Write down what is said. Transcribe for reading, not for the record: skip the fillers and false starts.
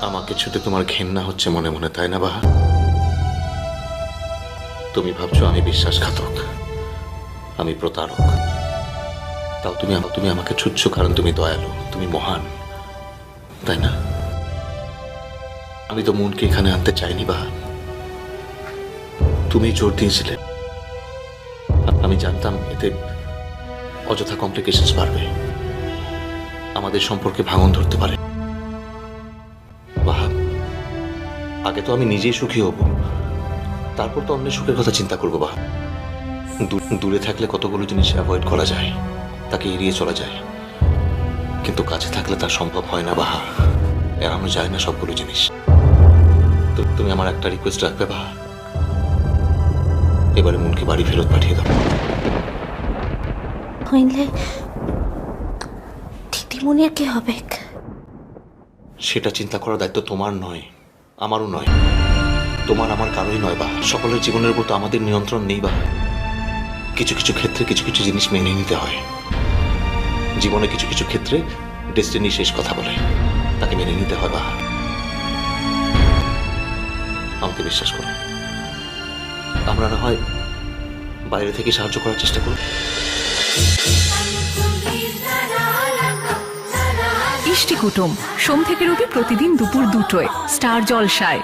আমাকে ছুটে তোমার ঘেন্না হচ্ছে মনে মনে, তাই না বাহা? তুমি ভাবছো আমি বিশ্বাসঘাতক, আমি প্রতারক। তাও তুমি আমাকে ছুটছো কারণ তুমি দয়ালু, তুমি মহান, তাই না? আমি তো মনকে এখানে আনতে চাইনি বাহা, তুমি জোর দিয়েছিলে। আমি জানতাম এতে অযথা কমপ্লিকেশনস বাড়বে, আমাদের সম্পর্কে ভাঙন ধরতে পারে। বাহা, আগে তো আমি নিজেই সুখী হব, তারপর তো অন্যের সুখের কথা চিন্তা করবো। বাহা, দূরে থাকলে কতগুলো জিনিস অ্যাভয়েড করা যায়, তাকে এড়িয়ে চলা যায়, কিন্তু কাছে থাকলে তা সম্ভব হয় না বাহা, এড়ানো যায় না সবগুলো জিনিস। তো তুমি আমার একটা রিকোয়েস্ট রাখবে বাহা, এবারে মনকে বাড়ি ফেরত পাঠিয়ে দাও। হইলে দিদিমণির কি হবে? সেটা চিন্তা করার দায়িত্ব তোমার নয়, আমারও নয়, তোমার আমার কারোই নয় বাহা। সকলের জীবনের উপর তো আমাদের নিয়ন্ত্রণ নেই বাহা। কিছু কিছু ক্ষেত্রে কিছু কিছু জিনিস মেনে নিতে হয়। জীবনে কিছু কিছু ক্ষেত্রে ডেস্টিনি শেষ কথা বলে, তাকে মেনে নিতে হয় বাহা। আমাকে বিশ্বাস করো, আমরা না হয় বাইরে থেকে সাহায্য করার চেষ্টা করব। ইষ্টি কুটুম সোম থেকে রবি প্রতিদিন দুপুর 2টায় স্টার জলসায়।